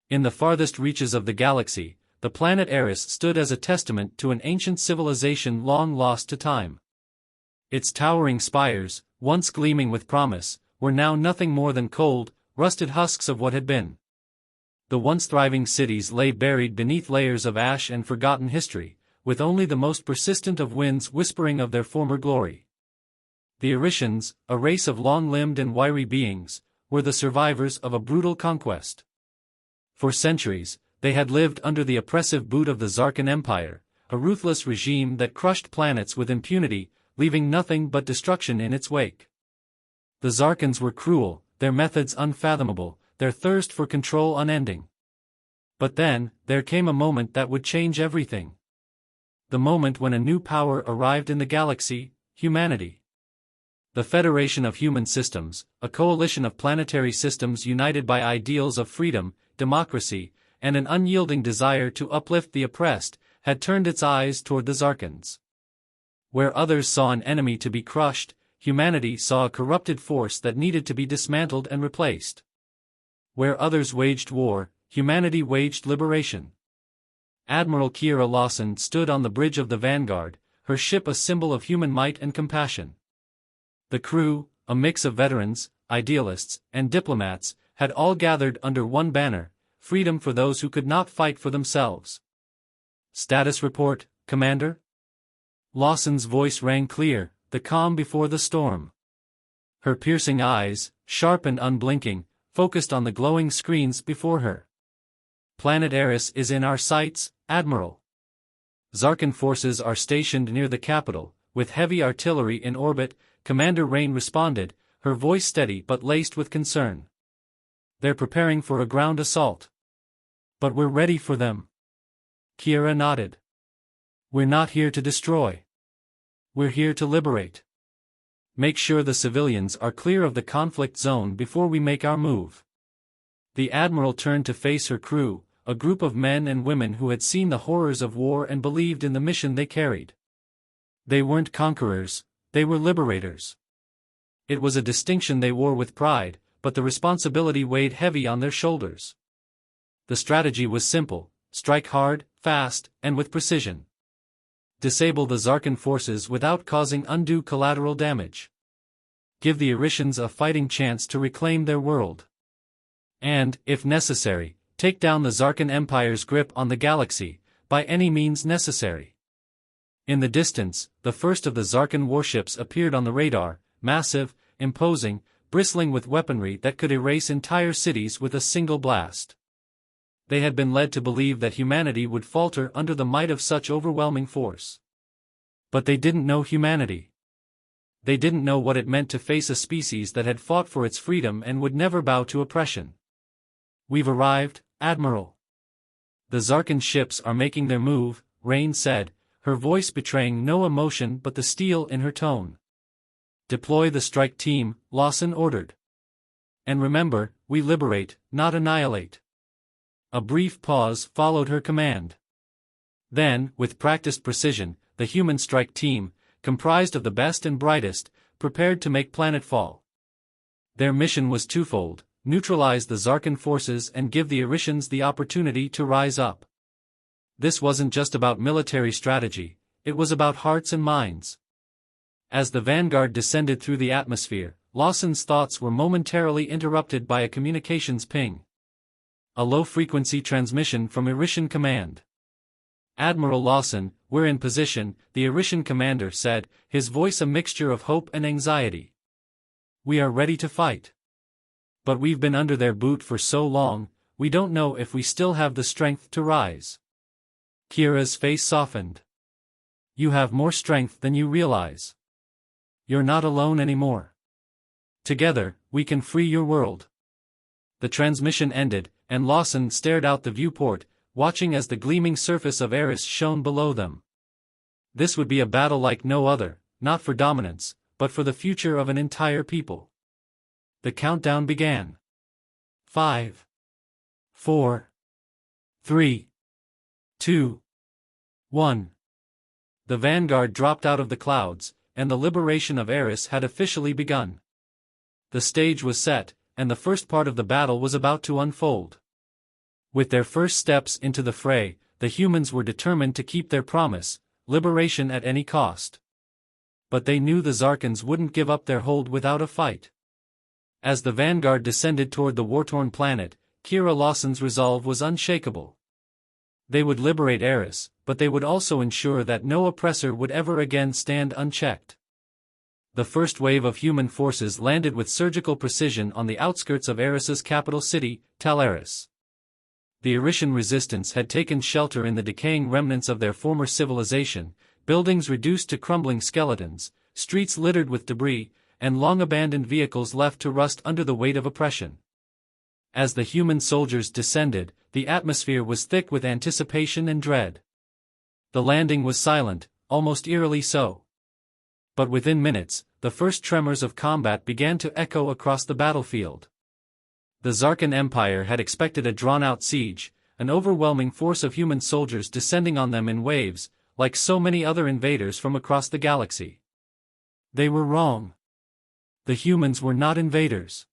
In the farthest reaches of the galaxy, the planet Eris stood as a testament to an ancient civilization long lost to time. Its towering spires, once gleaming with promise, were now nothing more than cold, rusted husks of what had been. The once thriving cities lay buried beneath layers of ash and forgotten history, with only the most persistent of winds whispering of their former glory. The Arishans, a race of long-limbed and wiry beings, were the survivors of a brutal conquest. For centuries, they had lived under the oppressive boot of the Zarkan Empire, a ruthless regime that crushed planets with impunity, leaving nothing but destruction in its wake. The Zarkans were cruel, their methods unfathomable, their thirst for control unending. But then, there came a moment that would change everything. The moment when a new power arrived in the galaxy: humanity. The Federation of Human Systems, a coalition of planetary systems united by ideals of freedom, democracy, and an unyielding desire to uplift the oppressed, had turned its eyes toward the Zarkans. Where others saw an enemy to be crushed, humanity saw a corrupted force that needed to be dismantled and replaced. Where others waged war, humanity waged liberation. Admiral Kiera Lawson stood on the bridge of the Vanguard, her ship a symbol of human might and compassion. The crew, a mix of veterans, idealists, and diplomats, had all gathered under one banner: freedom for those who could not fight for themselves. "Status report, Commander?" Lawson's voice rang clear, the calm before the storm. Her piercing eyes, sharp and unblinking, focused on the glowing screens before her. "Planet Eris is in our sights, Admiral. Zarkan forces are stationed near the capital, with heavy artillery in orbit," Commander Rain responded, her voice steady but laced with concern. "They're preparing for a ground assault. But we're ready for them." Kiera nodded. "We're not here to destroy. We're here to liberate. Make sure the civilians are clear of the conflict zone before we make our move." The Admiral turned to face her crew, a group of men and women who had seen the horrors of war and believed in the mission they carried. They weren't conquerors, they were liberators. It was a distinction they wore with pride, but the responsibility weighed heavy on their shoulders. The strategy was simple: strike hard, fast, and with precision. Disable the Zarkan forces without causing undue collateral damage. Give the Arishans a fighting chance to reclaim their world. And, if necessary, take down the Zarkan Empire's grip on the galaxy, by any means necessary. In the distance, the first of the Zarkan warships appeared on the radar, massive, imposing, bristling with weaponry that could erase entire cities with a single blast. They had been led to believe that humanity would falter under the might of such overwhelming force. But they didn't know humanity. They didn't know what it meant to face a species that had fought for its freedom and would never bow to oppression. "We've arrived, Admiral. The Zarkan ships are making their move," Rain said, her voice betraying no emotion but the steel in her tone. "Deploy the strike team," Lawson ordered. "And remember, we liberate, not annihilate." A brief pause followed her command. Then, with practiced precision, the human strike team, comprised of the best and brightest, prepared to make planetfall. Their mission was twofold: neutralize the Zarkan forces and give the Arishans the opportunity to rise up. This wasn't just about military strategy, it was about hearts and minds. As the Vanguard descended through the atmosphere, Lawson's thoughts were momentarily interrupted by a communications ping. A low-frequency transmission from Arishan Command. "Admiral Lawson, we're in position," the Arishan commander said, his voice a mixture of hope and anxiety. "We are ready to fight. But we've been under their boot for so long, we don't know if we still have the strength to rise." Kiera's face softened. "You have more strength than you realize. You're not alone anymore. Together, we can free your world." The transmission ended, and Lawson stared out the viewport, watching as the gleaming surface of Eris shone below them. This would be a battle like no other, not for dominance, but for the future of an entire people. The countdown began. 5, 4, 3, 2, 1. The Vanguard dropped out of the clouds, and the liberation of Eris had officially begun. The stage was set, and the first part of the battle was about to unfold. With their first steps into the fray, the humans were determined to keep their promise, liberation at any cost. But they knew the Zarkans wouldn't give up their hold without a fight. As the vanguard descended toward the war-torn planet, Kira Lawson's resolve was unshakable. They would liberate Eris, but they would also ensure that no oppressor would ever again stand unchecked. The first wave of human forces landed with surgical precision on the outskirts of Eris's capital city, Talaris. The Erishan resistance had taken shelter in the decaying remnants of their former civilization, buildings reduced to crumbling skeletons, streets littered with debris, and long-abandoned vehicles left to rust under the weight of oppression. As the human soldiers descended, the atmosphere was thick with anticipation and dread. The landing was silent, almost eerily so. But within minutes, the first tremors of combat began to echo across the battlefield. The Zarkan Empire had expected a drawn-out siege, an overwhelming force of human soldiers descending on them in waves, like so many other invaders from across the galaxy. They were wrong. The humans were not invaders.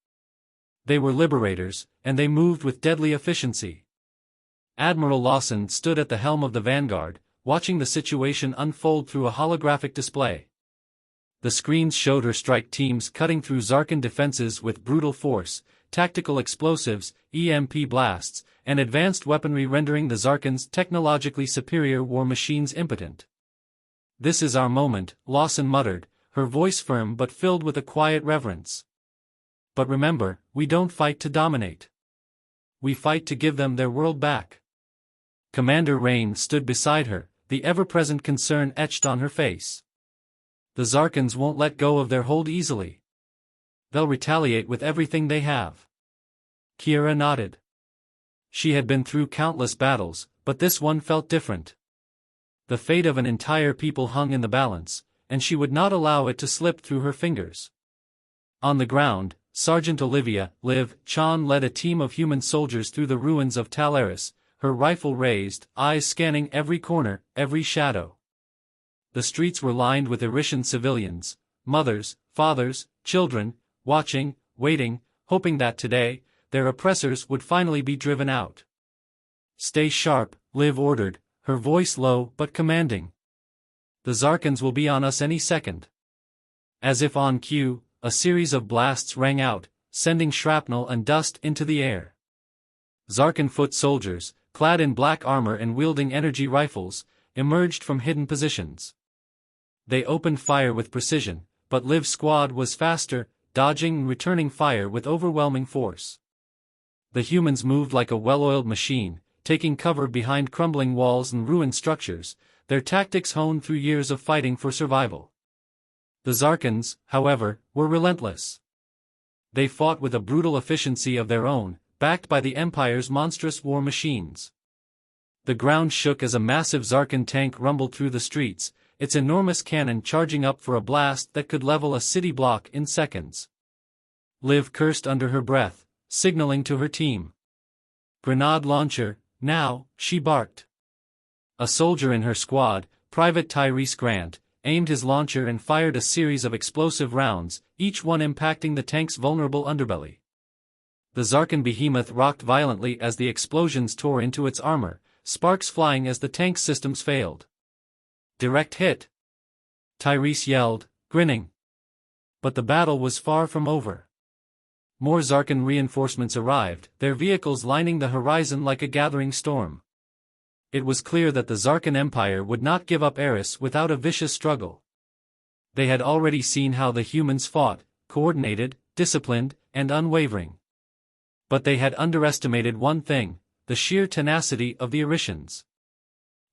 They were liberators, and they moved with deadly efficiency. Admiral Lawson stood at the helm of the vanguard, watching the situation unfold through a holographic display. The screens showed her strike teams cutting through Zarkan defenses with brutal force, tactical explosives, EMP blasts, and advanced weaponry rendering the Zarkans' technologically superior war machines impotent. "This is our moment," Lawson muttered, her voice firm but filled with a quiet reverence. "But remember, we don't fight to dominate. We fight to give them their world back." Commander Rain stood beside her, the ever-present concern etched on her face. "The Zarkans won't let go of their hold easily. They'll retaliate with everything they have." Kira nodded. She had been through countless battles, but this one felt different. The fate of an entire people hung in the balance, and she would not allow it to slip through her fingers. On the ground, Sergeant Olivia, Liv, Chan led a team of human soldiers through the ruins of Talaris, her rifle raised, eyes scanning every corner, every shadow. The streets were lined with Erishan civilians, mothers, fathers, children, watching, waiting, hoping that today, their oppressors would finally be driven out. "Stay sharp," Liv ordered, her voice low but commanding. "The Zarkans will be on us any second." As if on cue, a series of blasts rang out, sending shrapnel and dust into the air. Zarkan foot soldiers, clad in black armor and wielding energy rifles, emerged from hidden positions. They opened fire with precision, but Liv's squad was faster, dodging and returning fire with overwhelming force. The humans moved like a well-oiled machine, taking cover behind crumbling walls and ruined structures, their tactics honed through years of fighting for survival. The Zarkans, however, were relentless. They fought with a brutal efficiency of their own, backed by the Empire's monstrous war machines. The ground shook as a massive Zarkan tank rumbled through the streets, its enormous cannon charging up for a blast that could level a city block in seconds. Liv cursed under her breath, signaling to her team. "Grenade launcher, now," she barked. A soldier in her squad, Private Tyrese Grant, aimed his launcher and fired a series of explosive rounds, each one impacting the tank's vulnerable underbelly. The Zarkan behemoth rocked violently as the explosions tore into its armor, sparks flying as the tank's systems failed. "Direct hit!" Tyrese yelled, grinning. But the battle was far from over. More Zarkan reinforcements arrived, their vehicles lining the horizon like a gathering storm. It was clear that the Zarkan Empire would not give up Eris without a vicious struggle. They had already seen how the humans fought, coordinated, disciplined, and unwavering. But they had underestimated one thing, the sheer tenacity of the Erishans.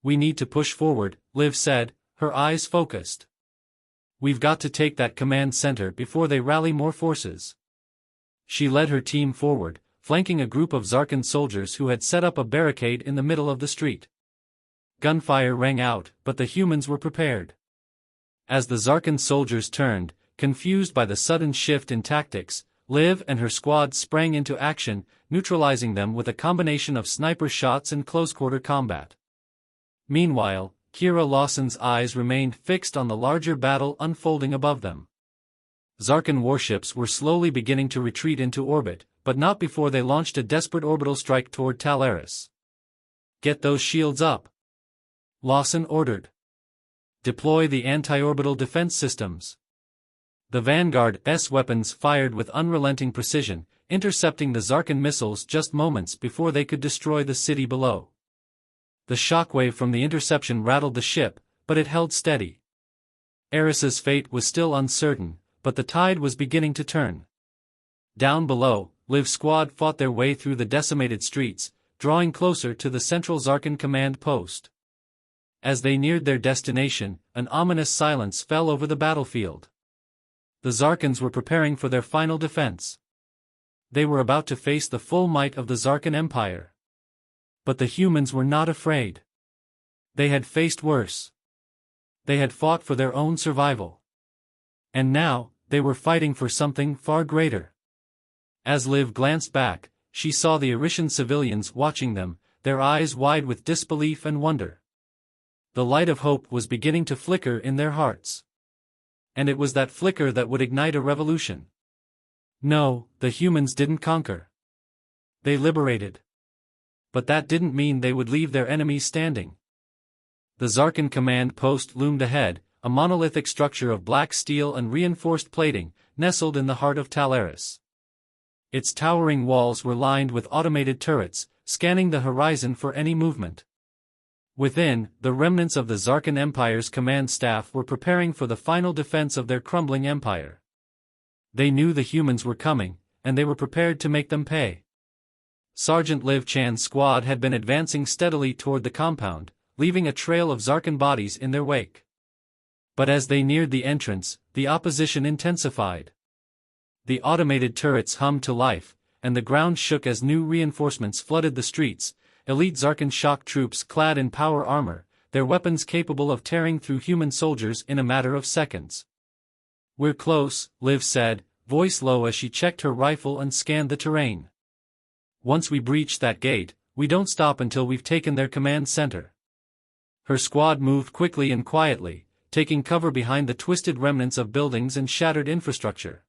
"We need to push forward," Liv said, her eyes focused. "We've got to take that command center before they rally more forces." She led her team forward, flanking a group of Zarkan soldiers who had set up a barricade in the middle of the street. Gunfire rang out, but the humans were prepared. As the Zarkan soldiers turned, confused by the sudden shift in tactics, Liv and her squad sprang into action, neutralizing them with a combination of sniper shots and close-quarter combat. Meanwhile, Kira Lawson's eyes remained fixed on the larger battle unfolding above them. Zarkan warships were slowly beginning to retreat into orbit, but not before they launched a desperate orbital strike toward Talaris. "Get those shields up," Lawson ordered. "Deploy the anti-orbital defense systems." The Vanguard's weapons fired with unrelenting precision, intercepting the Zarkan missiles just moments before they could destroy the city below. The shockwave from the interception rattled the ship, but it held steady. Eris's fate was still uncertain, but the tide was beginning to turn. Down below, Liv's squad fought their way through the decimated streets, drawing closer to the central Zarkan command post. As they neared their destination, an ominous silence fell over the battlefield. The Zarkans were preparing for their final defense. They were about to face the full might of the Zarkan Empire. But the humans were not afraid. They had faced worse. They had fought for their own survival. And now, they were fighting for something far greater. As Liv glanced back, she saw the Erishan civilians watching them, their eyes wide with disbelief and wonder. The light of hope was beginning to flicker in their hearts. And it was that flicker that would ignite a revolution. No, the humans didn't conquer. They liberated. But that didn't mean they would leave their enemies standing. The Zarkan command post loomed ahead, a monolithic structure of black steel and reinforced plating, nestled in the heart of Talaris. Its towering walls were lined with automated turrets, scanning the horizon for any movement. Within, the remnants of the Zarkan Empire's command staff were preparing for the final defense of their crumbling empire. They knew the humans were coming, and they were prepared to make them pay. Sergeant Liv Chan's squad had been advancing steadily toward the compound, leaving a trail of Zarkan bodies in their wake. But as they neared the entrance, the opposition intensified. The automated turrets hummed to life, and the ground shook as new reinforcements flooded the streets, elite Zarkan shock troops clad in power armor, their weapons capable of tearing through human soldiers in a matter of seconds. "We're close," Liv said, voice low as she checked her rifle and scanned the terrain. "Once we breach that gate, we don't stop until we've taken their command center." Her squad moved quickly and quietly, taking cover behind the twisted remnants of buildings and shattered infrastructure.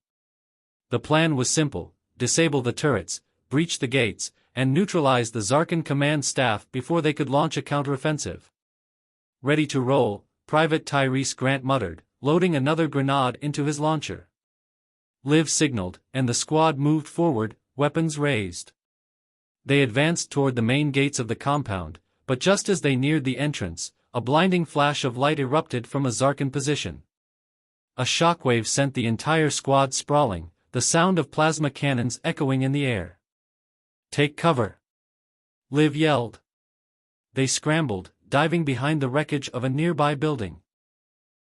The plan was simple: disable the turrets, breach the gates, and neutralize the Zarkan command staff before they could launch a counteroffensive. "Ready to roll," Private Tyrese Grant muttered, loading another grenade into his launcher. Liv signaled, and the squad moved forward, weapons raised. They advanced toward the main gates of the compound, but just as they neared the entrance, a blinding flash of light erupted from a Zarkan position. A shockwave sent the entire squad sprawling, the sound of plasma cannons echoing in the air. "Take cover!" Liv yelled. They scrambled, diving behind the wreckage of a nearby building.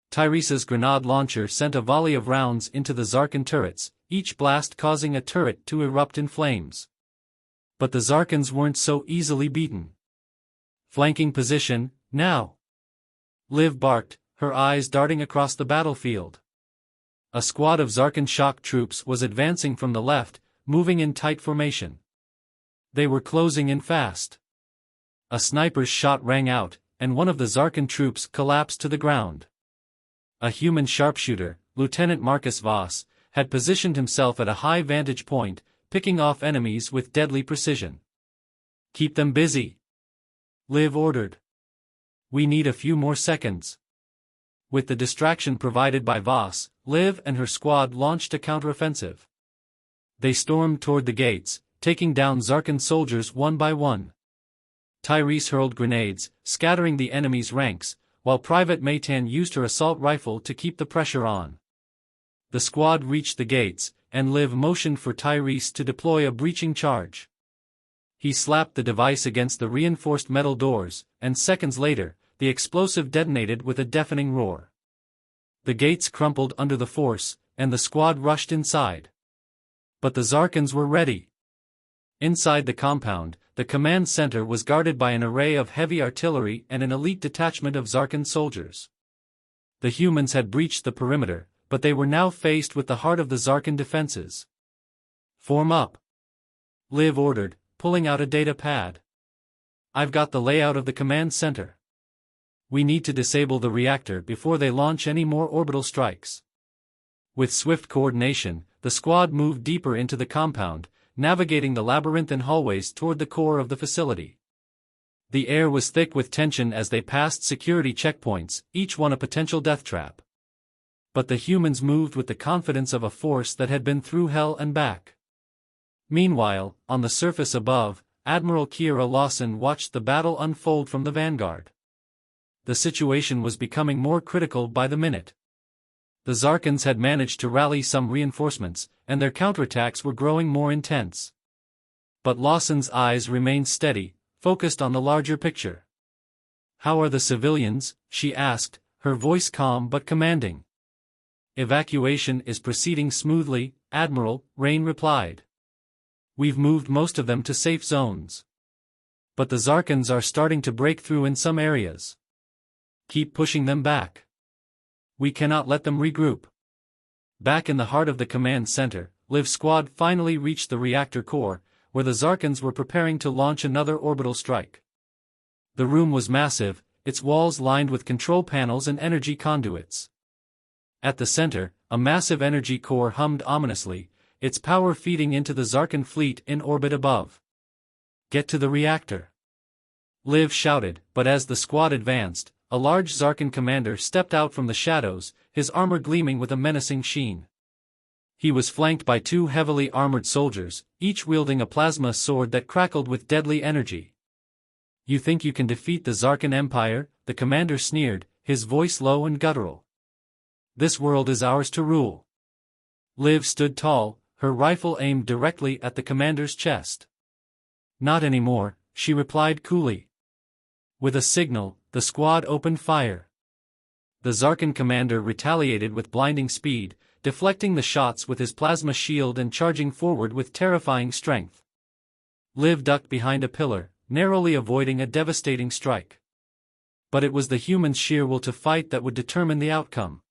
Tyrese's grenade launcher sent a volley of rounds into the Zarkan turrets, each blast causing a turret to erupt in flames. But the Zarkans weren't so easily beaten. "Flanking position, now!" Liv barked, her eyes darting across the battlefield. A squad of Zarkan shock troops was advancing from the left, moving in tight formation. They were closing in fast. A sniper's shot rang out, and one of the Zarkan troops collapsed to the ground. A human sharpshooter, Lieutenant Marcus Voss, had positioned himself at a high vantage point, picking off enemies with deadly precision. "Keep them busy," Liv ordered. "We need a few more seconds." With the distraction provided by Voss, Liv and her squad launched a counteroffensive. They stormed toward the gates, taking down Zarkan soldiers one by one. Tyrese hurled grenades, scattering the enemy's ranks, while Private Maytan used her assault rifle to keep the pressure on. The squad reached the gates, and Liv motioned for Tyrese to deploy a breaching charge. He slapped the device against the reinforced metal doors, and seconds later, the explosive detonated with a deafening roar. The gates crumpled under the force, and the squad rushed inside. But the Zarkans were ready. Inside the compound, the command center was guarded by an array of heavy artillery and an elite detachment of Zarkan soldiers. The humans had breached the perimeter, but they were now faced with the heart of the Zarkan defenses. "Form up," Liv ordered, pulling out a data pad. "I've got the layout of the command center. We need to disable the reactor before they launch any more orbital strikes." With swift coordination, the squad moved deeper into the compound, navigating the labyrinthine hallways toward the core of the facility. The air was thick with tension as they passed security checkpoints, each one a potential death trap. But the humans moved with the confidence of a force that had been through hell and back. Meanwhile, on the surface above, Admiral Kira Lawson watched the battle unfold from the vanguard. The situation was becoming more critical by the minute. The Zarkans had managed to rally some reinforcements, and their counterattacks were growing more intense. But Lawson's eyes remained steady, focused on the larger picture. "How are the civilians?" she asked, her voice calm but commanding. "Evacuation is proceeding smoothly," Admiral Rain replied. "We've moved most of them to safe zones. But the Zarkans are starting to break through in some areas. Keep pushing them back. We cannot let them regroup." Back in the heart of the command center, Liv's squad finally reached the reactor core, where the Zarkans were preparing to launch another orbital strike. The room was massive, its walls lined with control panels and energy conduits. At the center, a massive energy core hummed ominously, its power feeding into the Zarkan fleet in orbit above. "Get to the reactor," Liv shouted, but as the squad advanced, a large Zarkan commander stepped out from the shadows, his armor gleaming with a menacing sheen. He was flanked by two heavily armored soldiers, each wielding a plasma sword that crackled with deadly energy. "You think you can defeat the Zarkan Empire?" the commander sneered, his voice low and guttural. "This world is ours to rule." Liv stood tall, her rifle aimed directly at the commander's chest. "Not anymore," she replied coolly. With a signal, the squad opened fire. The Zarkan commander retaliated with blinding speed, deflecting the shots with his plasma shield and charging forward with terrifying strength. Liv ducked behind a pillar, narrowly avoiding a devastating strike. But it was the humans' sheer will to fight that would determine the outcome.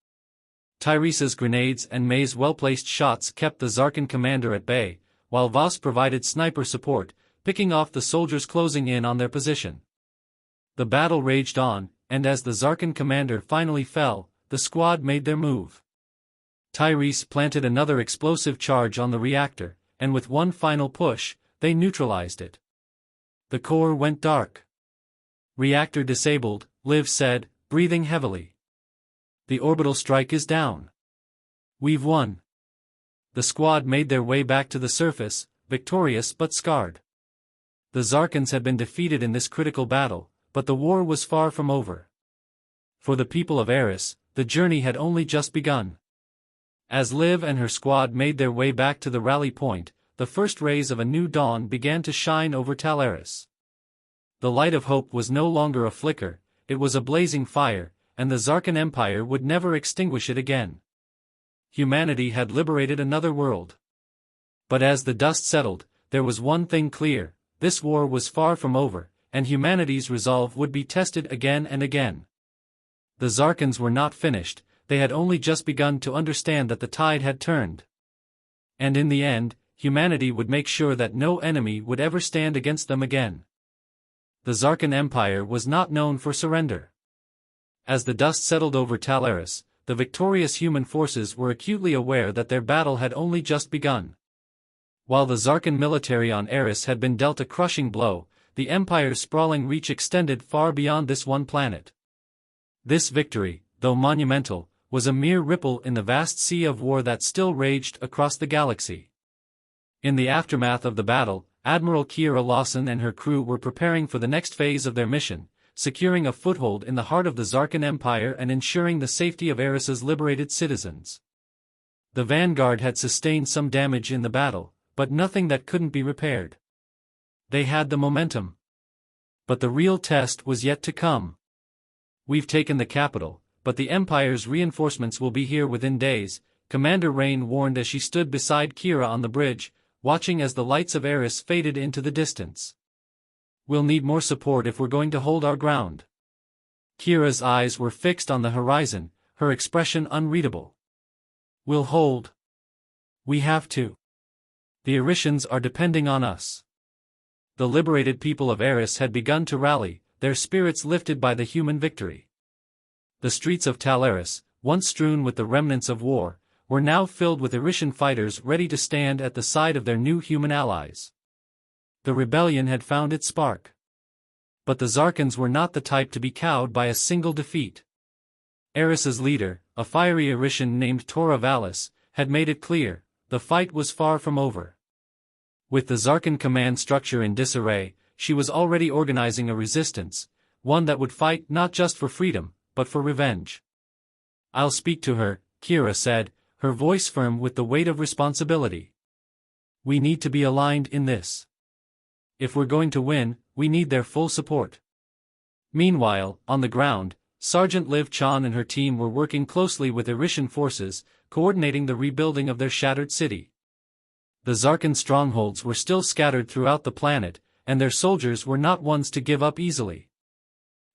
Tyrese's grenades and May's well-placed shots kept the Zarkan commander at bay, while Voss provided sniper support, picking off the soldiers closing in on their position. The battle raged on, and as the Zarkan commander finally fell, the squad made their move. Tyrese planted another explosive charge on the reactor, and with one final push, they neutralized it. The core went dark. "Reactor disabled," Liv said, breathing heavily. "The orbital strike is down. We've won." The squad made their way back to the surface, victorious but scarred. The Zarkans had been defeated in this critical battle, but the war was far from over. For the people of Eris, the journey had only just begun. As Liv and her squad made their way back to the rally point, the first rays of a new dawn began to shine over Talaris. The light of hope was no longer a flicker, it was a blazing fire, and the Zarkan Empire would never extinguish it again. Humanity had liberated another world. But as the dust settled, there was one thing clear: this war was far from over, and humanity's resolve would be tested again and again. The Zarkans were not finished, they had only just begun to understand that the tide had turned. And in the end, humanity would make sure that no enemy would ever stand against them again. The Zarkan Empire was not known for surrender. As the dust settled over Talaris, the victorious human forces were acutely aware that their battle had only just begun. While the Zarkan military on Eris had been dealt a crushing blow, the Empire's sprawling reach extended far beyond this one planet. This victory, though monumental, was a mere ripple in the vast sea of war that still raged across the galaxy. In the aftermath of the battle, Admiral Kira Lawson and her crew were preparing for the next phase of their mission, securing a foothold in the heart of the Zarkan Empire and ensuring the safety of Eris's liberated citizens. The Vanguard had sustained some damage in the battle, but nothing that couldn't be repaired. They had the momentum. But the real test was yet to come. "We've taken the capital, but the Empire's reinforcements will be here within days," Commander Rain warned as she stood beside Kira on the bridge, watching as the lights of Eris faded into the distance. "We'll need more support if we're going to hold our ground." Kira's eyes were fixed on the horizon, her expression unreadable. "We'll hold. We have to. The Erisians are depending on us." The liberated people of Eris had begun to rally, their spirits lifted by the human victory. The streets of Talaris, once strewn with the remnants of war, were now filled with Erishan fighters ready to stand at the side of their new human allies. The rebellion had found its spark. But the Zarkans were not the type to be cowed by a single defeat. Eris's leader, a fiery Erishan named Tora Valis, had made it clear, the fight was far from over. With the Zarkan command structure in disarray, she was already organizing a resistance, one that would fight not just for freedom, but for revenge. "I'll speak to her," Kira said, her voice firm with the weight of responsibility. "We need to be aligned in this. If we're going to win, we need their full support." Meanwhile, on the ground, Sergeant Liv Chan and her team were working closely with Erishan forces, coordinating the rebuilding of their shattered city. The Zarkan strongholds were still scattered throughout the planet, and their soldiers were not ones to give up easily.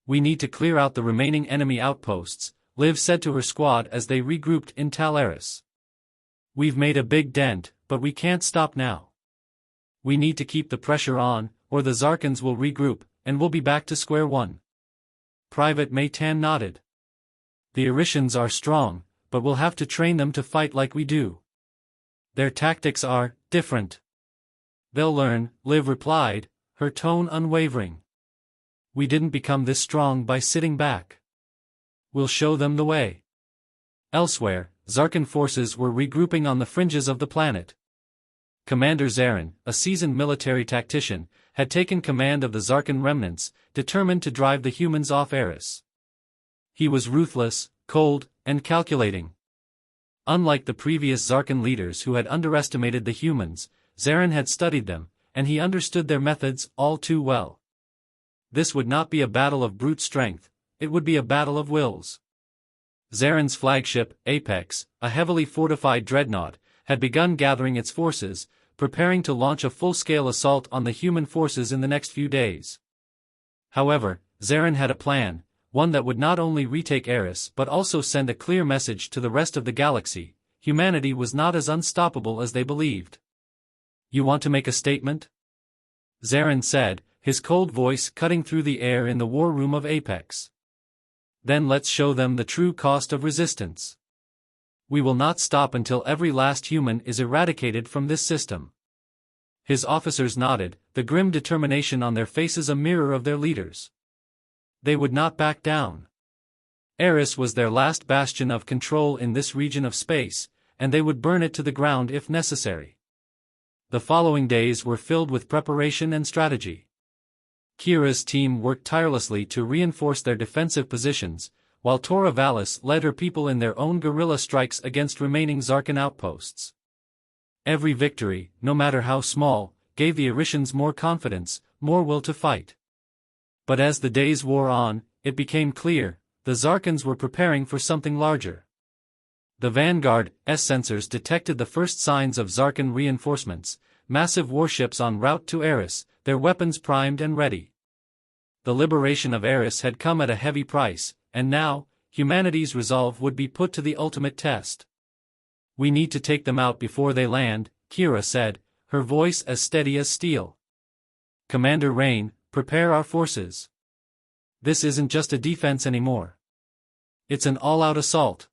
"We need to clear out the remaining enemy outposts," Liv said to her squad as they regrouped in Tal Eris. "We've made a big dent, but we can't stop now. We need to keep the pressure on, or the Zarkans will regroup, and we'll be back to square one." Private Maytan nodded. "The Erishans are strong, but we'll have to train them to fight like we do. Their tactics are different." "They'll learn," Liv replied, her tone unwavering. "We didn't become this strong by sitting back. We'll show them the way." Elsewhere, Zarkan forces were regrouping on the fringes of the planet. Commander Zarin, a seasoned military tactician, had taken command of the Zarkan remnants, determined to drive the humans off Eris. He was ruthless, cold, and calculating. Unlike the previous Zarkan leaders who had underestimated the humans, Zarin had studied them, and he understood their methods all too well. This would not be a battle of brute strength, it would be a battle of wills. Zarin's flagship, Apex, a heavily fortified dreadnought, had begun gathering its forces, preparing to launch a full-scale assault on the human forces in the next few days. However, Zarin had a plan, one that would not only retake Eris but also send a clear message to the rest of the galaxy: humanity was not as unstoppable as they believed. "You want to make a statement?" Zarin said, his cold voice cutting through the air in the war room of Apex. "Then let's show them the true cost of resistance. We will not stop until every last human is eradicated from this system." His officers nodded, the grim determination on their faces a mirror of their leaders. They would not back down. Eris was their last bastion of control in this region of space, and they would burn it to the ground if necessary. The following days were filled with preparation and strategy. Kira's team worked tirelessly to reinforce their defensive positions, while Tora Valis led her people in their own guerrilla strikes against remaining Zarkan outposts. Every victory, no matter how small, gave the Erishans more confidence, more will to fight. But as the days wore on, it became clear, the Zarkans were preparing for something larger. The Vanguard's sensors detected the first signs of Zarkan reinforcements, massive warships en route to Eris, their weapons primed and ready. The liberation of Eris had come at a heavy price, and now, humanity's resolve would be put to the ultimate test. "We need to take them out before they land," Kira said, her voice as steady as steel. "Commander Rain, prepare our forces. This isn't just a defense anymore. It's an all-out assault."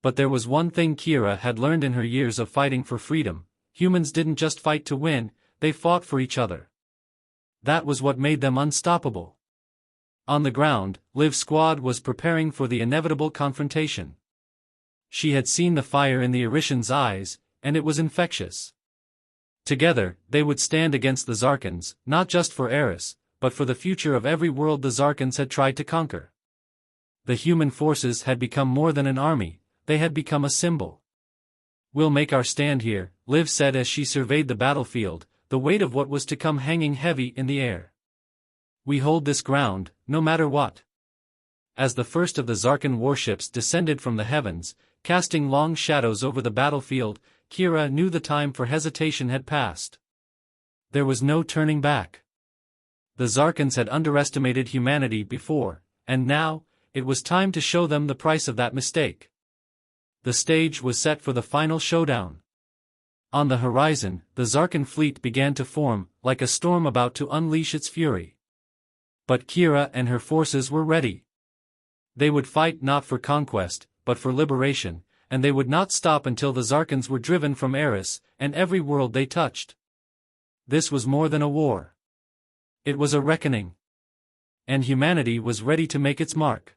But there was one thing Kira had learned in her years of fighting for freedom: humans didn't just fight to win, they fought for each other. That was what made them unstoppable. On the ground, Liv's squad was preparing for the inevitable confrontation. She had seen the fire in the Erishan's eyes, and it was infectious. Together, they would stand against the Zarkans, not just for Eris, but for the future of every world the Zarkans had tried to conquer. The human forces had become more than an army, they had become a symbol. "We'll make our stand here," Liv said as she surveyed the battlefield, the weight of what was to come hanging heavy in the air. "We hold this ground, no matter what." As the first of the Zarkan warships descended from the heavens, casting long shadows over the battlefield, Kira knew the time for hesitation had passed. There was no turning back. The Zarkans had underestimated humanity before, and now, it was time to show them the price of that mistake. The stage was set for the final showdown. On the horizon, the Zarkan fleet began to form, like a storm about to unleash its fury. But Kira and her forces were ready. They would fight not for conquest, but for liberation, and they would not stop until the Zarkans were driven from Eris and every world they touched. This was more than a war. It was a reckoning. And humanity was ready to make its mark.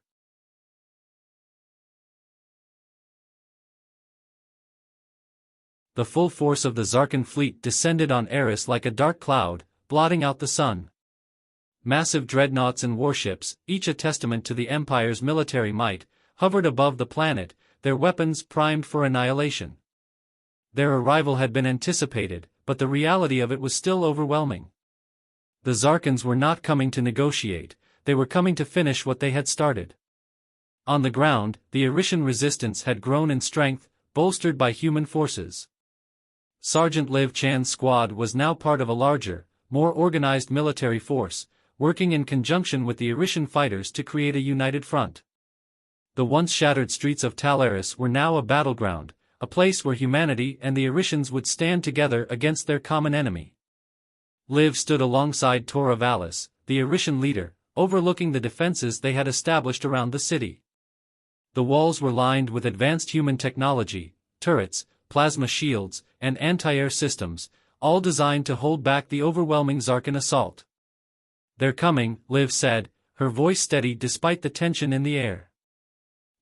The full force of the Zarkan fleet descended on Eris like a dark cloud, blotting out the sun. Massive dreadnoughts and warships, each a testament to the Empire's military might, hovered above the planet, their weapons primed for annihilation. Their arrival had been anticipated, but the reality of it was still overwhelming. The Zarkans were not coming to negotiate, they were coming to finish what they had started. On the ground, the Erishan resistance had grown in strength, bolstered by human forces. Sergeant Liv Chan's squad was now part of a larger, more organized military force, working in conjunction with the Erishan fighters to create a united front. The once shattered streets of Tal Eris were now a battleground, a place where humanity and the Erishans would stand together against their common enemy. Liv stood alongside Tora Valis, the Erishan leader, overlooking the defenses they had established around the city. The walls were lined with advanced human technology, turrets, plasma shields, and anti-air systems, all designed to hold back the overwhelming Zarkan assault. "They're coming," Liv said, her voice steady despite the tension in the air.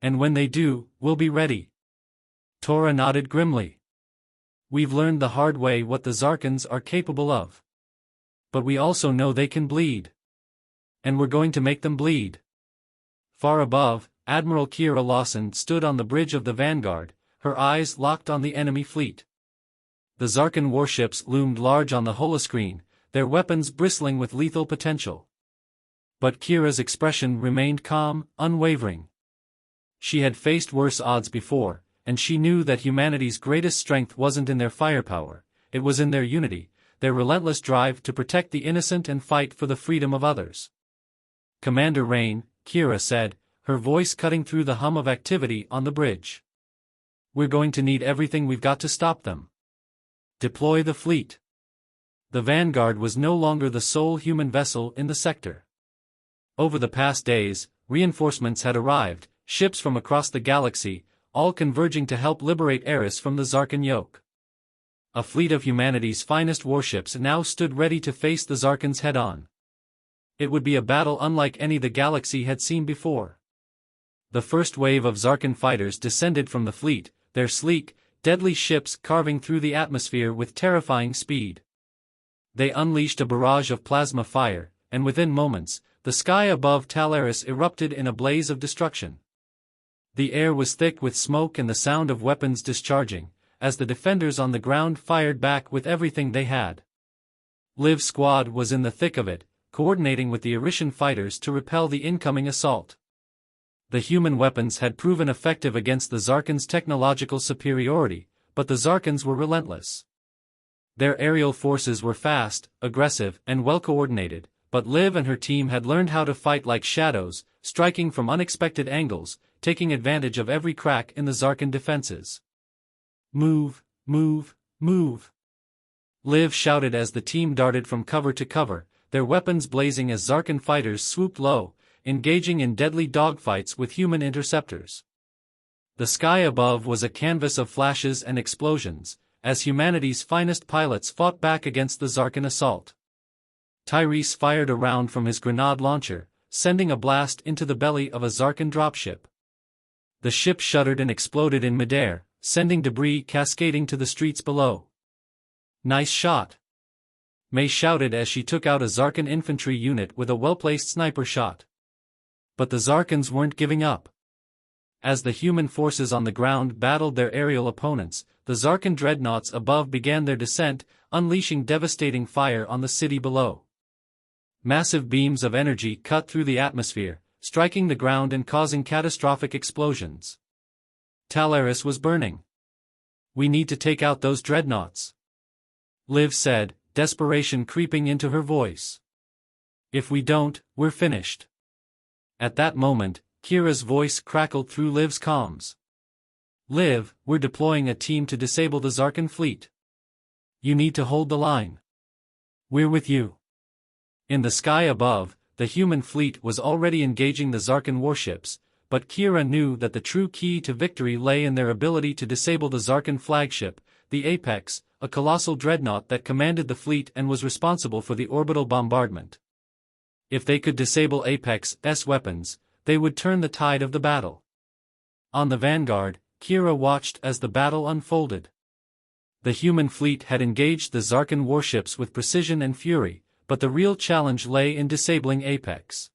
"And when they do, we'll be ready." Tora nodded grimly. "We've learned the hard way what the Zarkans are capable of. But we also know they can bleed. And we're going to make them bleed." Far above, Admiral Kira Lawson stood on the bridge of the Vanguard, her eyes locked on the enemy fleet. The Zarkan warships loomed large on the holoscreen, their weapons bristling with lethal potential. But Kira's expression remained calm, unwavering. She had faced worse odds before, and she knew that humanity's greatest strength wasn't in their firepower, it was in their unity, their relentless drive to protect the innocent and fight for the freedom of others. "Commander Rain," Kira said, her voice cutting through the hum of activity on the bridge. "We're going to need everything we've got to stop them. Deploy the fleet." The Vanguard was no longer the sole human vessel in the sector. Over the past days, reinforcements had arrived, ships from across the galaxy, all converging to help liberate Eris from the Zarkan yoke. A fleet of humanity's finest warships now stood ready to face the Zarkans head-on. It would be a battle unlike any the galaxy had seen before. The first wave of Zarkan fighters descended from the fleet, their sleek, deadly ships carving through the atmosphere with terrifying speed. They unleashed a barrage of plasma fire, and within moments, the sky above Tal Eris erupted in a blaze of destruction. The air was thick with smoke and the sound of weapons discharging, as the defenders on the ground fired back with everything they had. Liv's squad was in the thick of it, coordinating with the Erishan fighters to repel the incoming assault. The human weapons had proven effective against the Zarkans' technological superiority, but the Zarkans were relentless. Their aerial forces were fast, aggressive, and well-coordinated, but Liv and her team had learned how to fight like shadows, striking from unexpected angles, taking advantage of every crack in the Zarkan defenses. "Move, move, move!" Liv shouted as the team darted from cover to cover, their weapons blazing as Zarkan fighters swooped low, engaging in deadly dogfights with human interceptors. The sky above was a canvas of flashes and explosions, as humanity's finest pilots fought back against the Zarkan assault. Tyrese fired a round from his grenade launcher, sending a blast into the belly of a Zarkan dropship. The ship shuddered and exploded in midair, sending debris cascading to the streets below. "Nice shot!" May shouted as she took out a Zarkan infantry unit with a well-placed sniper shot. But the Zarkans weren't giving up. As the human forces on the ground battled their aerial opponents, the Zarkan dreadnoughts above began their descent, unleashing devastating fire on the city below. Massive beams of energy cut through the atmosphere, striking the ground and causing catastrophic explosions. Tal Eris was burning. "We need to take out those dreadnoughts," Liv said, desperation creeping into her voice. "If we don't, we're finished." At that moment, Kira's voice crackled through Liv's comms. "Liv, we're deploying a team to disable the Zarkan fleet. You need to hold the line. We're with you." In the sky above, the human fleet was already engaging the Zarkan warships, but Kira knew that the true key to victory lay in their ability to disable the Zarkan flagship, the Apex, a colossal dreadnought that commanded the fleet and was responsible for the orbital bombardment. If they could disable Apex's weapons, they would turn the tide of the battle. On the Vanguard, Kira watched as the battle unfolded. The human fleet had engaged the Zarkan warships with precision and fury, but the real challenge lay in disabling Apex.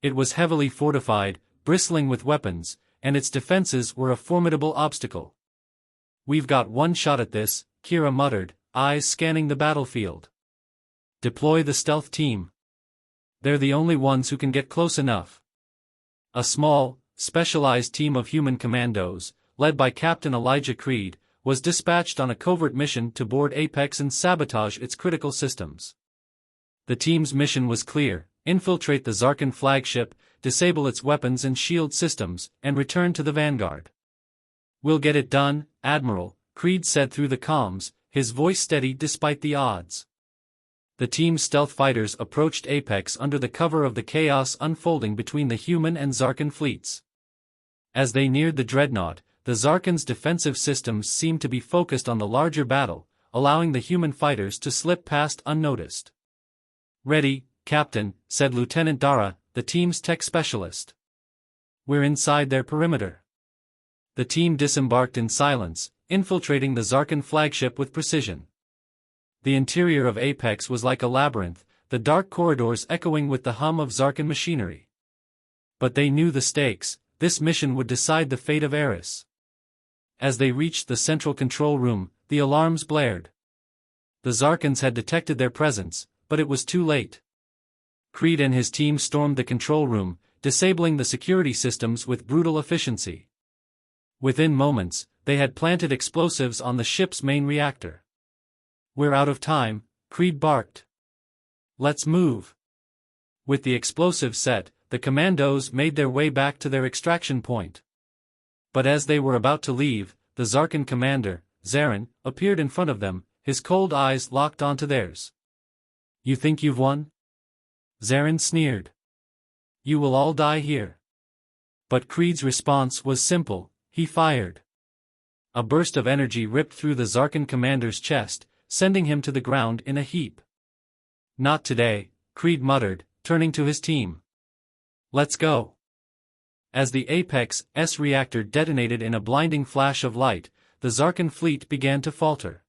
It was heavily fortified, bristling with weapons, and its defenses were a formidable obstacle. "We've got one shot at this," Kira muttered, eyes scanning the battlefield. "Deploy the stealth team. They're the only ones who can get close enough." A small, specialized team of human commandos, led by Captain Elijah Creed, was dispatched on a covert mission to board Apex and sabotage its critical systems. The team's mission was clear: infiltrate the Zarkan flagship, disable its weapons and shield systems, and return to the Vanguard. "We'll get it done, Admiral," Creed said through the comms, his voice steady despite the odds. The team's stealth fighters approached Apex under the cover of the chaos unfolding between the human and Zarkan fleets. As they neared the dreadnought, the Zarkan's defensive systems seemed to be focused on the larger battle, allowing the human fighters to slip past unnoticed. "Ready, Captain," said Lieutenant Dara, the team's tech specialist. "We're inside their perimeter." The team disembarked in silence, infiltrating the Zarkan flagship with precision. The interior of Apex was like a labyrinth, the dark corridors echoing with the hum of Zarkan machinery. But they knew the stakes: this mission would decide the fate of Eris. As they reached the central control room, the alarms blared. The Zarkans had detected their presence, but it was too late. Creed and his team stormed the control room, disabling the security systems with brutal efficiency. Within moments, they had planted explosives on the ship's main reactor. "We're out of time," Creed barked. "Let's move." With the explosive set, the commandos made their way back to their extraction point. But as they were about to leave, the Zarkan commander, Zarin, appeared in front of them, his cold eyes locked onto theirs. "You think you've won?" Zarin sneered. "You will all die here." But Creed's response was simple: he fired. A burst of energy ripped through the Zarkan commander's chest, sending him to the ground in a heap. "Not today," Creed muttered, turning to his team. "Let's go." As the Apex-S reactor detonated in a blinding flash of light, the Zarkan fleet began to falter.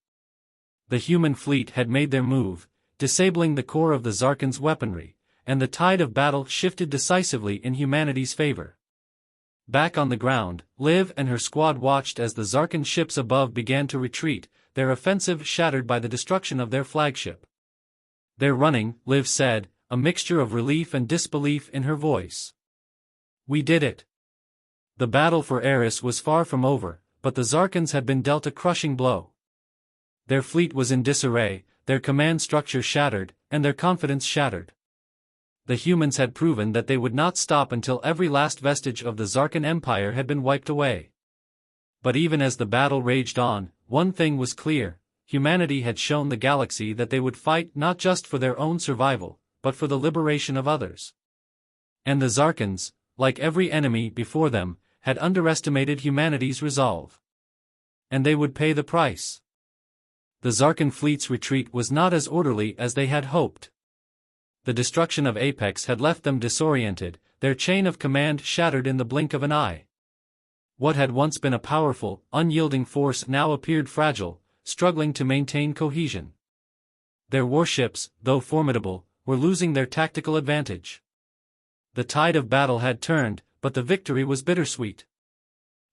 The human fleet had made their move, disabling the core of the Zarkan's weaponry, and the tide of battle shifted decisively in humanity's favor. Back on the ground, Liv and her squad watched as the Zarkan ships above began to retreat, their offensive shattered by the destruction of their flagship. "They're running," Liv said, a mixture of relief and disbelief in her voice. "We did it." The battle for Eris was far from over, but the Zarkans had been dealt a crushing blow. Their fleet was in disarray, their command structure shattered, and their confidence shattered. The humans had proven that they would not stop until every last vestige of the Zarkan Empire had been wiped away. But even as the battle raged on, one thing was clear: humanity had shown the galaxy that they would fight not just for their own survival, but for the liberation of others. And the Zarkans, like every enemy before them, had underestimated humanity's resolve. And they would pay the price. The Zarkan fleet's retreat was not as orderly as they had hoped. The destruction of Apex had left them disoriented, their chain of command shattered in the blink of an eye. What had once been a powerful, unyielding force now appeared fragile, struggling to maintain cohesion. Their warships, though formidable, were losing their tactical advantage. The tide of battle had turned, but the victory was bittersweet.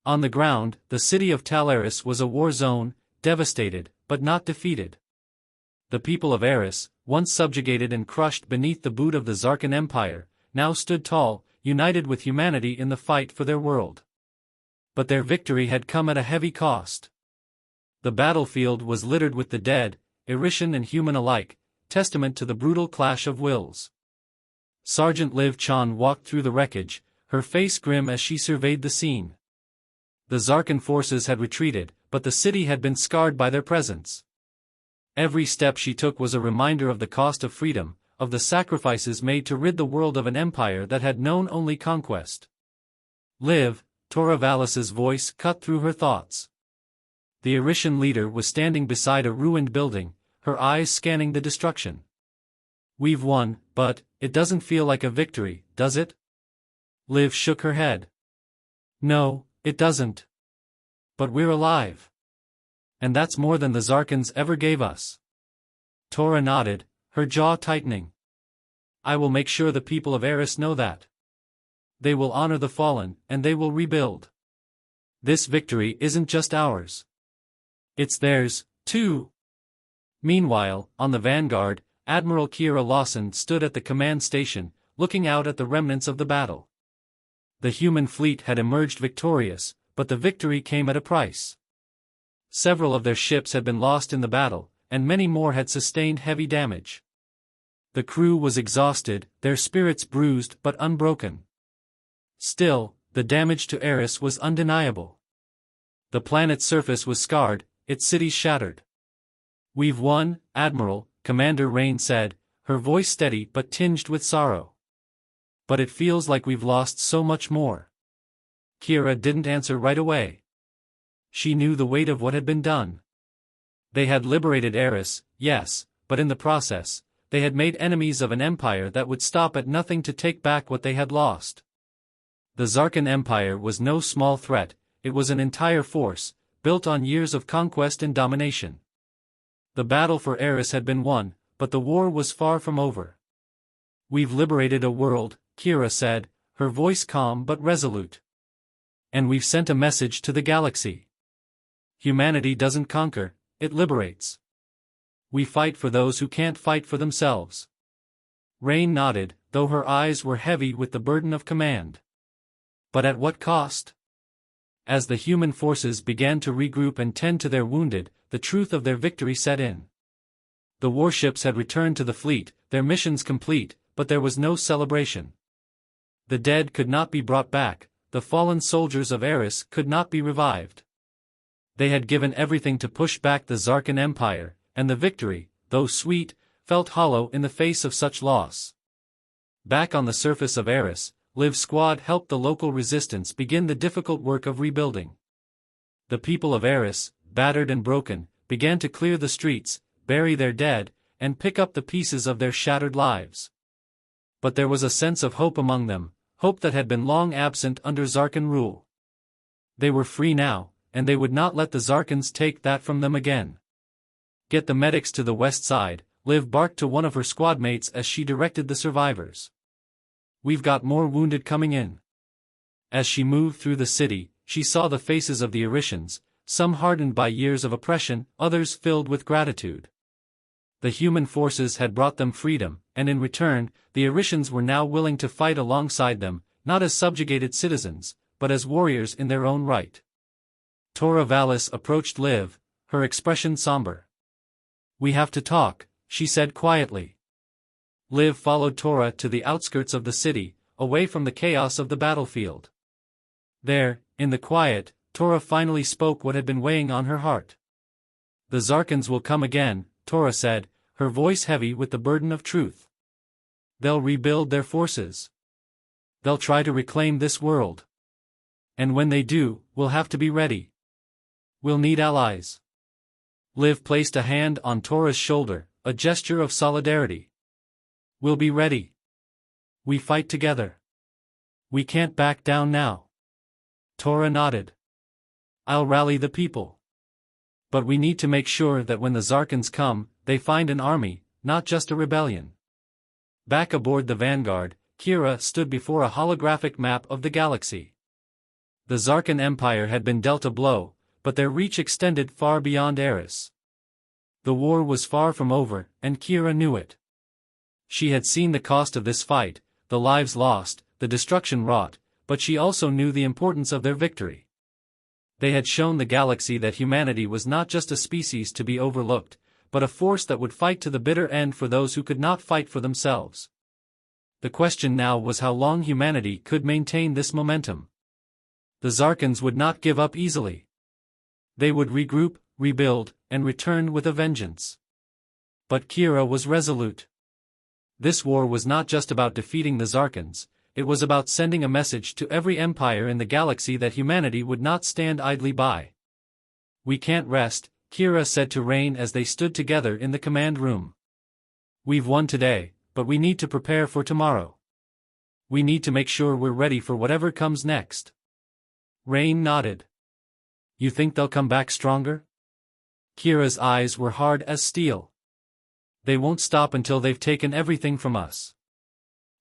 On the ground, the city of Talaris was a war zone, devastated, but not defeated. The people of Eris, once subjugated and crushed beneath the boot of the Zarkan Empire, now stood tall, united with humanity in the fight for their world. But their victory had come at a heavy cost. The battlefield was littered with the dead, Erishan and human alike, testament to the brutal clash of wills. Sergeant Liv Chan walked through the wreckage, her face grim as she surveyed the scene. The Zarkan forces had retreated, but the city had been scarred by their presence. Every step she took was a reminder of the cost of freedom, of the sacrifices made to rid the world of an empire that had known only conquest. Live, Tora Valis's voice cut through her thoughts. The Arishan leader was standing beside a ruined building, her eyes scanning the destruction. We've won, but it doesn't feel like a victory, does it? Liv shook her head. No, it doesn't. But we're alive. And that's more than the Zarkans ever gave us. Tora nodded, her jaw tightening. I will make sure the people of Eris know that. They will honor the fallen, and they will rebuild. This victory isn't just ours. It's theirs, too. Meanwhile, on the Vanguard, Admiral Kira Lawson stood at the command station, looking out at the remnants of the battle. The human fleet had emerged victorious, but the victory came at a price. Several of their ships had been lost in the battle, and many more had sustained heavy damage. The crew was exhausted, their spirits bruised but unbroken. Still, the damage to Eris was undeniable. The planet's surface was scarred, its cities shattered. We've won, Admiral, Commander Rain said, her voice steady but tinged with sorrow. But it feels like we've lost so much more. Kira didn't answer right away. She knew the weight of what had been done. They had liberated Eris, yes, but in the process, they had made enemies of an empire that would stop at nothing to take back what they had lost. The Zarkan Empire was no small threat, it was an entire force, built on years of conquest and domination. The battle for Eris had been won, but the war was far from over. We've liberated a world, Kira said, her voice calm but resolute. And we've sent a message to the galaxy. Humanity doesn't conquer, it liberates. We fight for those who can't fight for themselves. Rain nodded, though her eyes were heavy with the burden of command. But at what cost? As the human forces began to regroup and tend to their wounded, the truth of their victory set in. The warships had returned to the fleet, their missions complete, but there was no celebration. The dead could not be brought back, the fallen soldiers of Eris could not be revived. They had given everything to push back the Zarkan Empire, and the victory, though sweet, felt hollow in the face of such loss. Back on the surface of Eris, Liv's squad helped the local resistance begin the difficult work of rebuilding. The people of Eris, battered and broken, began to clear the streets, bury their dead, and pick up the pieces of their shattered lives. But there was a sense of hope among them, hope that had been long absent under Zarkan rule. They were free now, and they would not let the Zarkans take that from them again. Get the medics to the west side, Liv barked to one of her squadmates as she directed the survivors. We've got more wounded coming in. As she moved through the city, she saw the faces of the Arishans, some hardened by years of oppression, others filled with gratitude. The human forces had brought them freedom, and in return, the Arishans were now willing to fight alongside them, not as subjugated citizens, but as warriors in their own right. Tora Valis approached Liv, her expression somber. We have to talk, she said quietly. Liv followed Tora to the outskirts of the city, away from the chaos of the battlefield. There, in the quiet, Tora finally spoke what had been weighing on her heart. The Zarkans will come again, Tora said, her voice heavy with the burden of truth. They'll rebuild their forces. They'll try to reclaim this world. And when they do, we'll have to be ready. We'll need allies. Liv placed a hand on Tora's shoulder, a gesture of solidarity. We'll be ready. We fight together. We can't back down now. Tora nodded. I'll rally the people. But we need to make sure that when the Zarkans come, they find an army, not just a rebellion. Back aboard the Vanguard, Kira stood before a holographic map of the galaxy. The Zarkan Empire had been dealt a blow, but their reach extended far beyond Eris. The war was far from over, and Kira knew it. She had seen the cost of this fight, the lives lost, the destruction wrought, but she also knew the importance of their victory. They had shown the galaxy that humanity was not just a species to be overlooked, but a force that would fight to the bitter end for those who could not fight for themselves. The question now was how long humanity could maintain this momentum. The Zarkans would not give up easily. They would regroup, rebuild, and return with a vengeance. But Kira was resolute. This war was not just about defeating the Zarkans, it was about sending a message to every empire in the galaxy that humanity would not stand idly by. "We can't rest," Kira said to Rain as they stood together in the command room. "We've won today, but we need to prepare for tomorrow. We need to make sure we're ready for whatever comes next." Rain nodded. "You think they'll come back stronger?" Kira's eyes were hard as steel. "They won't stop until they've taken everything from us.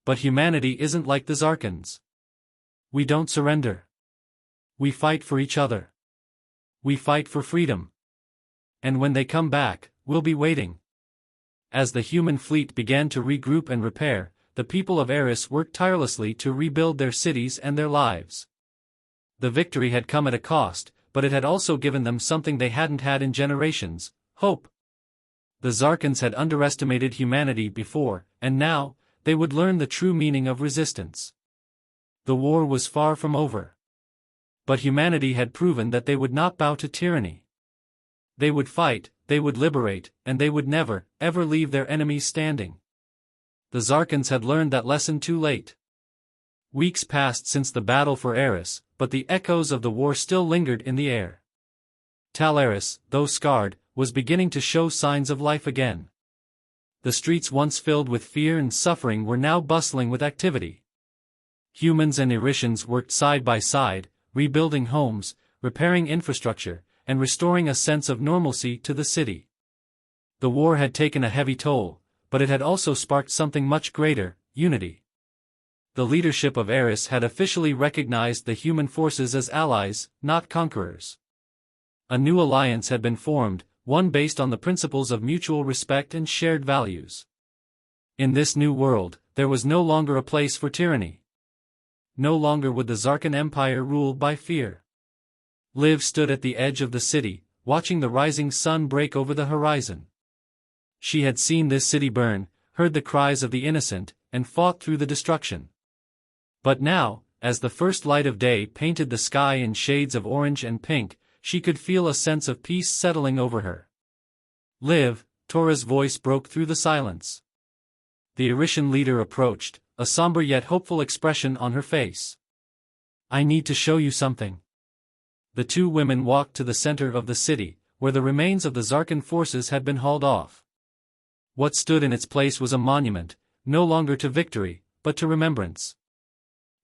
But humanity isn't like the Zarkans. We don't surrender. We fight for each other. We fight for freedom. And when they come back, we'll be waiting." As the human fleet began to regroup and repair, the people of Eris worked tirelessly to rebuild their cities and their lives. The victory had come at a cost, but it had also given them something they hadn't had in generations: hope. The Zarkans had underestimated humanity before, and now, they would learn the true meaning of resistance. The war was far from over. But humanity had proven that they would not bow to tyranny. They would fight, they would liberate, and they would never, ever leave their enemies standing. The Zarkans had learned that lesson too late. Weeks passed since the battle for Eris, but the echoes of the war still lingered in the air. Tal Eris, though scarred, was beginning to show signs of life again. The streets once filled with fear and suffering were now bustling with activity. Humans and Irishans worked side by side, rebuilding homes, repairing infrastructure, and restoring a sense of normalcy to the city. The war had taken a heavy toll, but it had also sparked something much greater: unity. The leadership of Eris had officially recognized the human forces as allies, not conquerors. A new alliance had been formed, one based on the principles of mutual respect and shared values. In this new world, there was no longer a place for tyranny. No longer would the Zarkan Empire rule by fear. Liv stood at the edge of the city, watching the rising sun break over the horizon. She had seen this city burn, heard the cries of the innocent, and fought through the destruction. But now, as the first light of day painted the sky in shades of orange and pink, she could feel a sense of peace settling over her. "Liv," Tora's voice broke through the silence. The Irishan leader approached, a somber yet hopeful expression on her face. "I need to show you something." The two women walked to the center of the city, where the remains of the Zarkan forces had been hauled off. What stood in its place was a monument, no longer to victory, but to remembrance.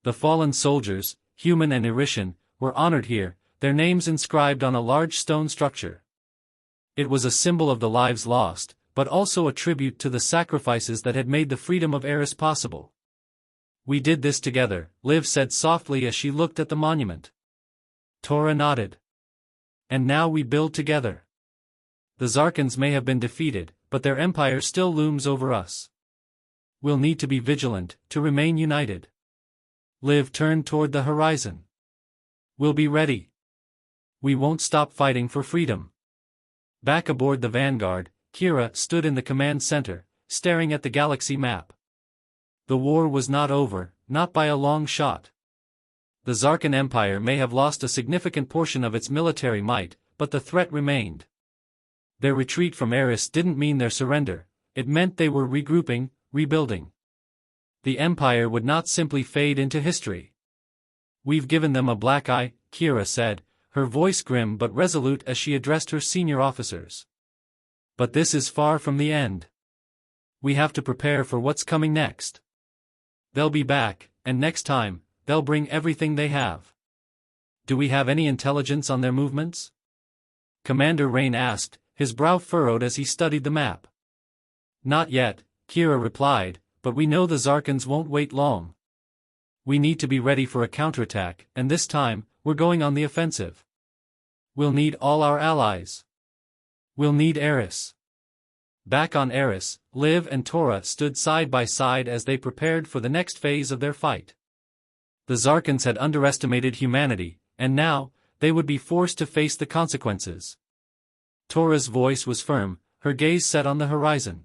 The fallen soldiers, human and Irishan, were honored here, their names inscribed on a large stone structure. It was a symbol of the lives lost, but also a tribute to the sacrifices that had made the freedom of Eris possible. "We did this together," Liv said softly as she looked at the monument. Tora nodded. "And now we build together. The Zarkans may have been defeated, but their empire still looms over us. We'll need to be vigilant, to remain united." Liv turned toward the horizon. "We'll be ready. We won't stop fighting for freedom." Back aboard the Vanguard, Kira stood in the command center, staring at the galaxy map. The war was not over, not by a long shot. The Zarkan Empire may have lost a significant portion of its military might, but the threat remained. Their retreat from Eris didn't mean their surrender, it meant they were regrouping, rebuilding. The Empire would not simply fade into history. "We've given them a black eye," Kira said, her voice grim but resolute as she addressed her senior officers. "But this is far from the end. We have to prepare for what's coming next. They'll be back, and next time, they'll bring everything they have." "Do we have any intelligence on their movements?" Commander Rain asked, his brow furrowed as he studied the map. "Not yet," Kira replied, "but we know the Zarkans won't wait long. We need to be ready for a counterattack, and this time, we're going on the offensive. We'll need all our allies. We'll need Eris." Back on Eris, Liv and Tora stood side by side as they prepared for the next phase of their fight. The Zarkans had underestimated humanity, and now, they would be forced to face the consequences. Tora's voice was firm, her gaze set on the horizon.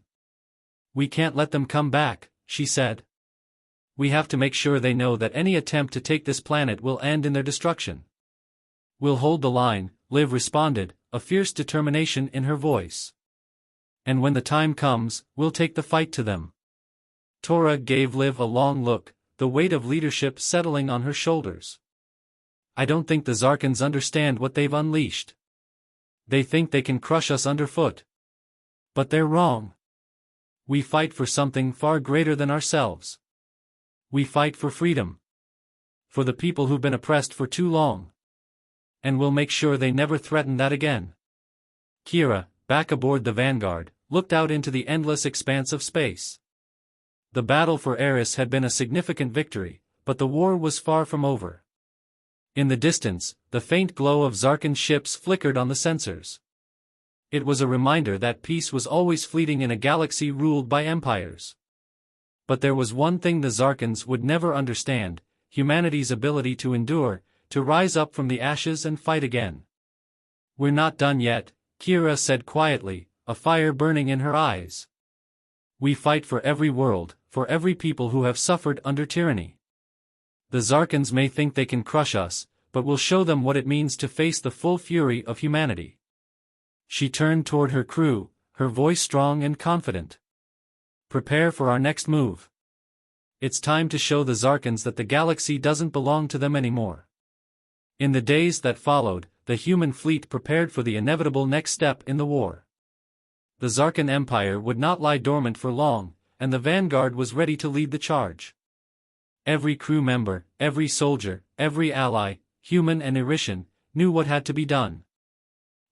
"We can't let them come back," she said. "We have to make sure they know that any attempt to take this planet will end in their destruction." "We'll hold the line," Liv responded, a fierce determination in her voice. "And when the time comes, we'll take the fight to them." Tora gave Liv a long look, the weight of leadership settling on her shoulders. I don't think the Zarkans understand what they've unleashed. They think they can crush us underfoot. But they're wrong. We fight for something far greater than ourselves. We fight for freedom. For the people who've been oppressed for too long. And we'll make sure they never threaten that again. Kira, back aboard the Vanguard, looked out into the endless expanse of space. The battle for Eris had been a significant victory, but the war was far from over. In the distance, the faint glow of Zarkan ships flickered on the sensors. It was a reminder that peace was always fleeting in a galaxy ruled by empires. But there was one thing the Zarkans would never understand: humanity's ability to endure, to rise up from the ashes and fight again. "We're not done yet," Kira said quietly, a fire burning in her eyes. "We fight for every world, for every people who have suffered under tyranny. The Zarkans may think they can crush us, but we'll show them what it means to face the full fury of humanity." She turned toward her crew, her voice strong and confident. "Prepare for our next move. It's time to show the Zarkans that the galaxy doesn't belong to them anymore." In the days that followed, the human fleet prepared for the inevitable next step in the war. The Zarkan Empire would not lie dormant for long, and the Vanguard was ready to lead the charge. Every crew member, every soldier, every ally, human and Erishan, knew what had to be done.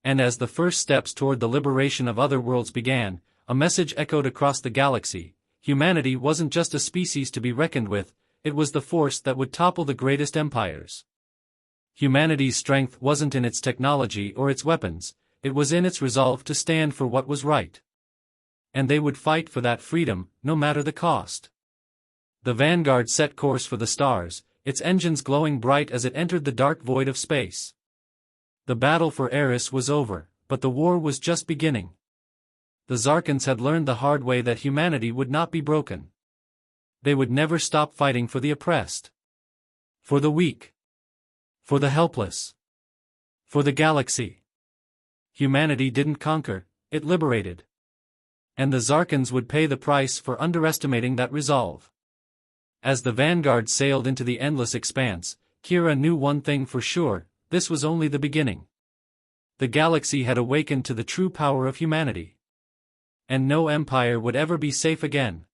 And as the first steps toward the liberation of other worlds began, a message echoed across the galaxy: humanity wasn't just a species to be reckoned with, it was the force that would topple the greatest empires. Humanity's strength wasn't in its technology or its weapons, it was in its resolve to stand for what was right. And they would fight for that freedom, no matter the cost. The Vanguard set course for the stars, its engines glowing bright as it entered the dark void of space. The battle for Eris was over, but the war was just beginning. The Zarkans had learned the hard way that humanity would not be broken. They would never stop fighting for the oppressed. For the weak. For the helpless. For the galaxy. Humanity didn't conquer, it liberated. And the Zarkans would pay the price for underestimating that resolve. As the Vanguard sailed into the endless expanse, Kira knew one thing for sure: this was only the beginning. The galaxy had awakened to the true power of humanity. And no empire would ever be safe again.